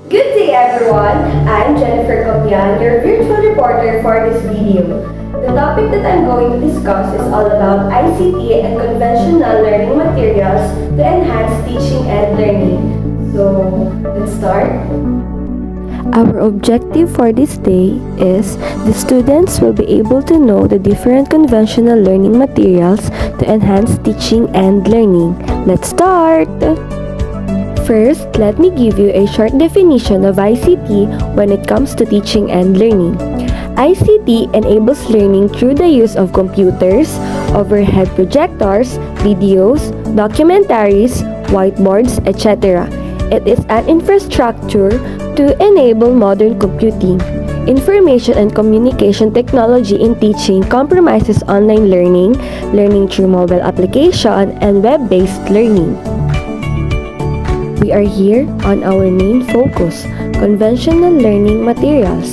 Good day everyone! I'm Jennifer Copian, your virtual reporter for this video. The topic that I'm going to discuss is all about ICT and conventional learning materials to enhance teaching and learning. So, let's start. Our objective for this day is the students will be able to know the different conventional learning materials to enhance teaching and learning. Let's start! First, let me give you a short definition of ICT when it comes to teaching and learning. ICT enables learning through the use of computers, overhead projectors, videos, documentaries, whiteboards, etc. It is an infrastructure to enable modern computing. Information and communication technology in teaching comprises online learning, learning through mobile application, and web-based learning. We are here on our main focus, conventional learning materials.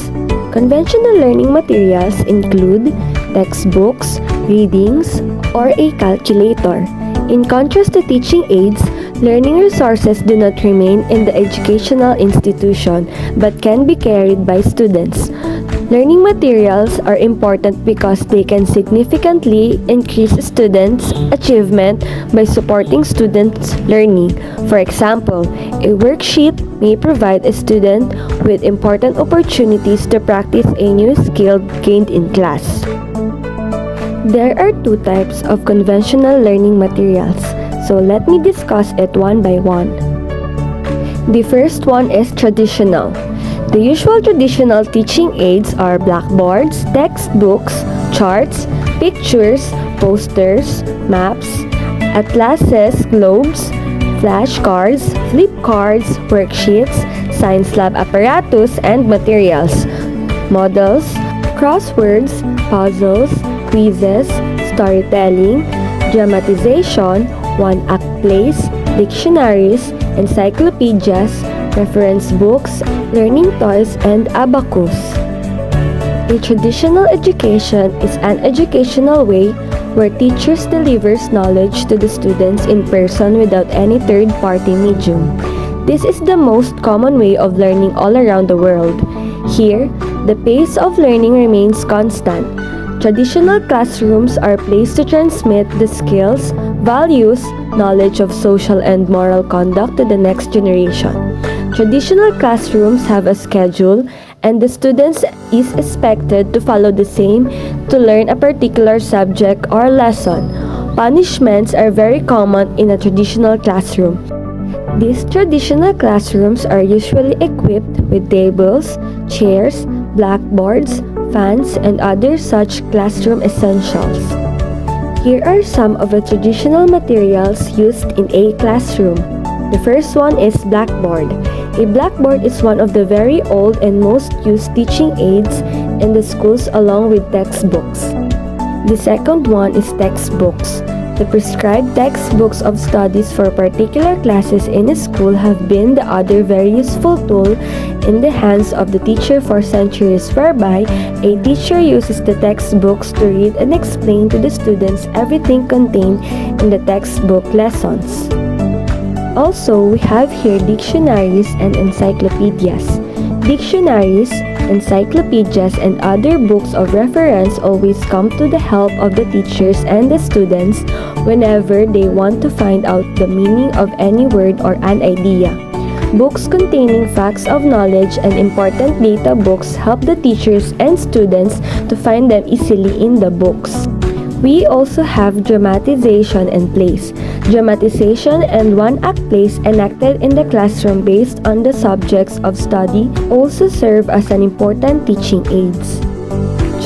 Conventional learning materials include textbooks, readings, or a calculator. In contrast to teaching aids, learning resources do not remain in the educational institution but can be carried by students. Learning materials are important because they can significantly increase students' achievement by supporting students' learning. For example, a worksheet may provide a student with important opportunities to practice a new skill gained in class. There are two types of conventional learning materials, so let me discuss it one by one. The first one is traditional. The usual traditional teaching aids are blackboards, textbooks, charts, pictures, posters, maps, atlases, globes, flashcards, flip cards, worksheets, science lab apparatus and materials, models, crosswords, puzzles, quizzes, storytelling, dramatization, one-act plays, dictionaries, encyclopedias, reference books, learning toys, and abacus. A traditional education is an educational way where teachers delivers knowledge to the students in person without any third-party medium. This is the most common way of learning all around the world. Here, the pace of learning remains constant. Traditional classrooms are placed to transmit the skills, values, knowledge of social and moral conduct to the next generation. Traditional classrooms have a schedule, and the students is expected to follow the same to learn a particular subject or lesson. Punishments are very common in a traditional classroom. These traditional classrooms are usually equipped with tables, chairs, blackboards, fans, and other such classroom essentials. Here are some of the traditional materials used in a classroom. The first one is blackboard. A blackboard is one of the very old and most used teaching aids in the schools along with textbooks. The second one is textbooks. The prescribed textbooks of studies for particular classes in a school have been the other very useful tool in the hands of the teacher for centuries, whereby a teacher uses the textbooks to read and explain to the students everything contained in the textbook lessons. Also, we have here dictionaries and encyclopedias. Dictionaries, encyclopedias, and other books of reference always come to the help of the teachers and the students whenever they want to find out the meaning of any word or an idea. Books containing facts of knowledge and important data books help the teachers and students to find them easily in the books. We also have dramatization and plays. Dramatization and one-act plays enacted in the classroom based on the subjects of study also serve as an important teaching aids.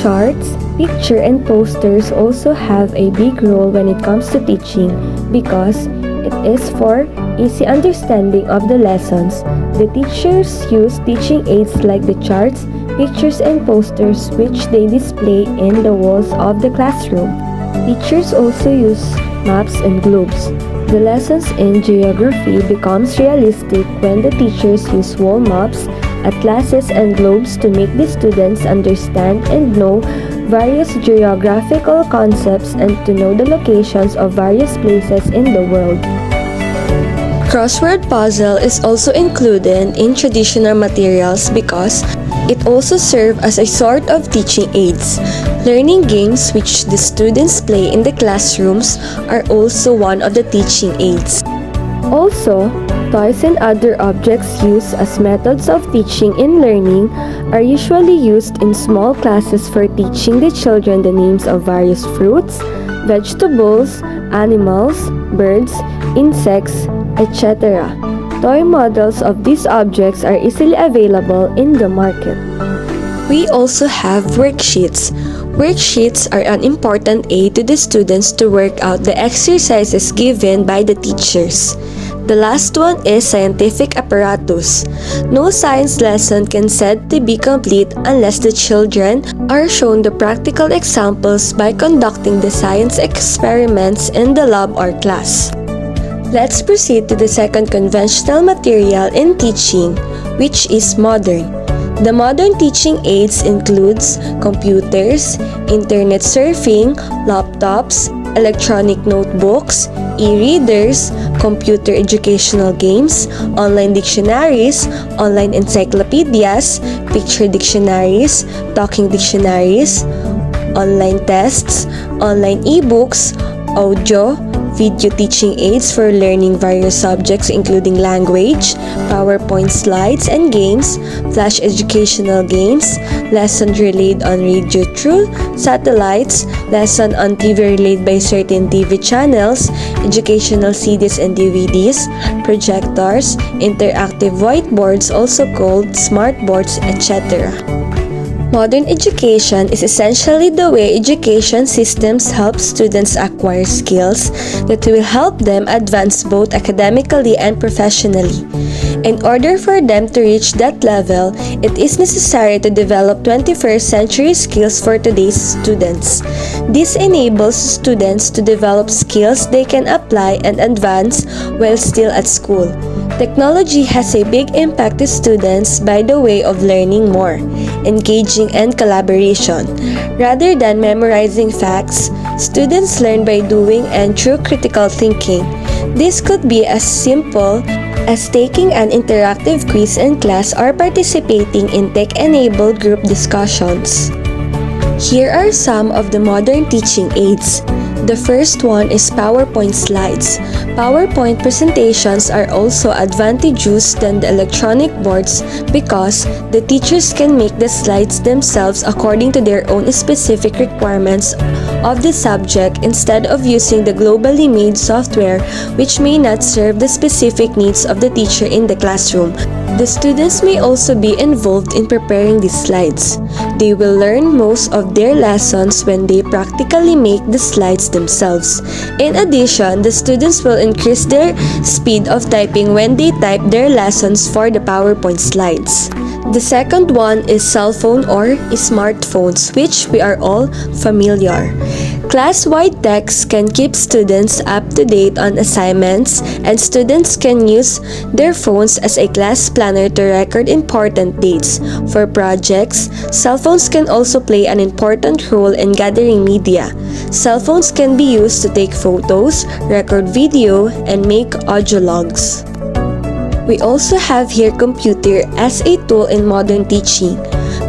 Charts, picture, and posters also have a big role when it comes to teaching because it is for easy understanding of the lessons. The teachers use teaching aids like the charts, pictures, and posters which they display in the walls of the classroom. Teachers also use maps and globes. The lessons in geography becomes realistic when the teachers use wall maps, atlases, and globes to make the students understand and know various geographical concepts and to know the locations of various places in the world. Crossword puzzle is also included in traditional materials because it also serves as a sort of teaching aids. Learning games which the students play in the classrooms are also one of the teaching aids. Also, toys and other objects used as methods of teaching and learning are usually used in small classes for teaching the children the names of various fruits, vegetables, animals, birds, insects, etc. Toy models of these objects are easily available in the market. We also have worksheets. Worksheets are an important aid to the students to work out the exercises given by the teachers. The last one is scientific apparatus. No science lesson can said to be complete unless the children are shown the practical examples by conducting the science experiments in the lab or class. Let's proceed to the second conventional material in teaching, which is modern. The modern teaching aids includes computers, internet surfing, laptops, electronic notebooks, e-readers, computer educational games, online dictionaries, online encyclopedias, picture dictionaries, talking dictionaries, online tests, online e-books, audio, video teaching aids for learning various subjects including language, PowerPoint slides and games, flash educational games, lesson relayed on radio through satellites, lesson on TV relayed by certain TV channels, educational CDs and DVDs, projectors, interactive whiteboards also called smart boards, etc. Modern education is essentially the way education systems help students acquire skills that will help them advance both academically and professionally. In order for them to reach that level, it is necessary to develop 21st century skills for today's students. This enables students to develop skills they can apply and advance while still at school. Technology has a big impact to students by the way of learning more, engaging and collaboration. Rather than memorizing facts, students learn by doing and through critical thinking. This could be as simple as taking an interactive quiz in class or participating in tech-enabled group discussions. Here are some of the modern teaching aids. The first one is PowerPoint slides. PowerPoint presentations are also advantageous than the electronic boards because the teachers can make the slides themselves according to their own specific requirements of the subject instead of using the globally made software which may not serve the specific needs of the teacher in the classroom. The students may also be involved in preparing these slides. They will learn most of their lessons when they practically make the slides themselves. In addition, the students will increase their speed of typing when they type their lessons for the PowerPoint slides. The second one is cell phone or smartphones, which we are all familiar. Class-wide texts can keep students up to date on assignments, and students can use their phones as a class planner to record important dates. For projects, cell phones can also play an important role in gathering media. Cell phones can be used to take photos, record video, and make audio logs. We also have here computer as a tool in modern teaching.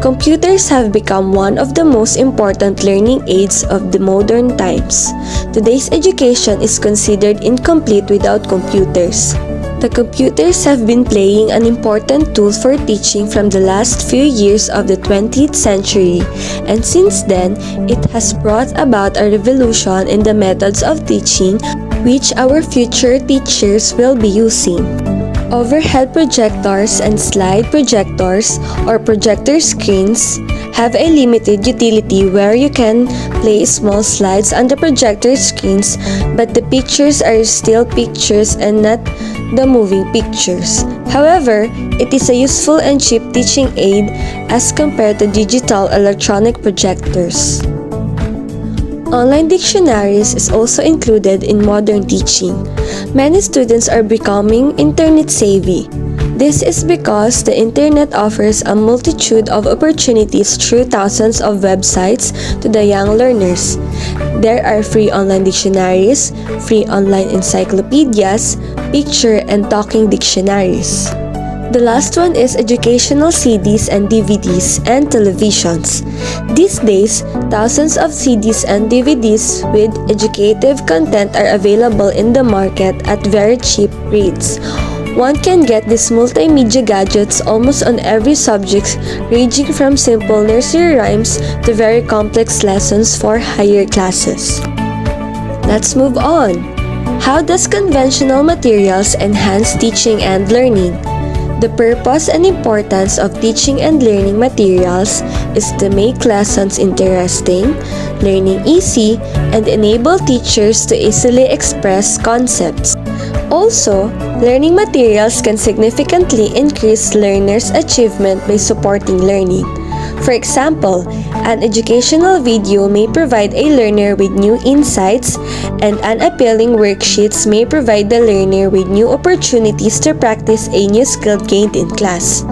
Computers have become one of the most important learning aids of the modern times. Today's education is considered incomplete without computers. The computers have been playing an important tool for teaching from the last few years of the 20th century, and since then, it has brought about a revolution in the methods of teaching which our future teachers will be using. Overhead projectors and slide projectors or projector screens have a limited utility where you can play small slides on the projector screens, but the pictures are still pictures and not the moving pictures. However, it is a useful and cheap teaching aid as compared to digital electronic projectors. Online dictionaries is also included in modern teaching. Many students are becoming internet savvy. This is because the internet offers a multitude of opportunities through thousands of websites to the young learners. There are free online dictionaries, free online encyclopedias, picture and talking dictionaries. The last one is educational CDs and DVDs and televisions. These days, thousands of CDs and DVDs with educative content are available in the market at very cheap rates. One can get these multimedia gadgets almost on every subject, ranging from simple nursery rhymes to very complex lessons for higher classes. Let's move on. How does conventional materials enhance teaching and learning? The purpose and importance of teaching and learning materials is to make lessons interesting, learning easy, and enable teachers to easily express concepts. Also, learning materials can significantly increase learners' achievement by supporting learning. For example, an educational video may provide a learner with new insights, and an appealing worksheets may provide the learner with new opportunities to practice a new skill gained in class.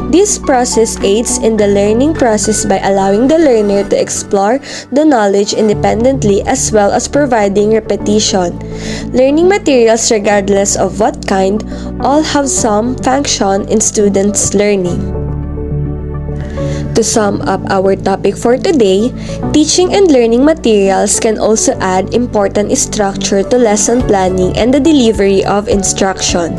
This process aids in the learning process by allowing the learner to explore the knowledge independently as well as providing repetition. Learning materials, regardless of what kind, all have some function in students' learning. To sum up our topic for today, teaching and learning materials can also add important structure to lesson planning and the delivery of instruction.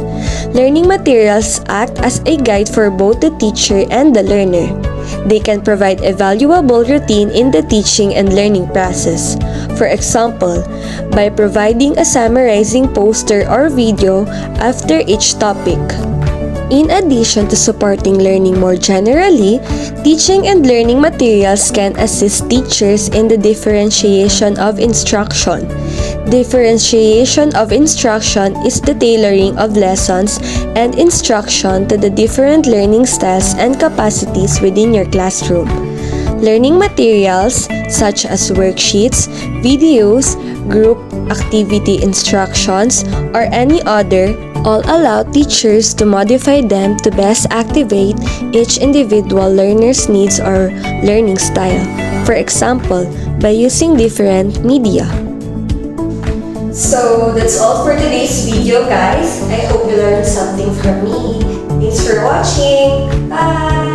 Learning materials act as a guide for both the teacher and the learner. They can provide a valuable routine in the teaching and learning process. For example, by providing a summarizing poster or video after each topic. In addition to supporting learning more generally, teaching and learning materials can assist teachers in the differentiation of instruction. Differentiation of instruction is the tailoring of lessons and instruction to the different learning styles and capacities within your classroom. Learning materials such as worksheets, videos, group activity instructions, or any other all allow teachers to modify them to best activate each individual learner's needs or learning style. For example, by using different media. So that's all for today's video, guys. I hope you learned something from me. Thanks for watching. Bye!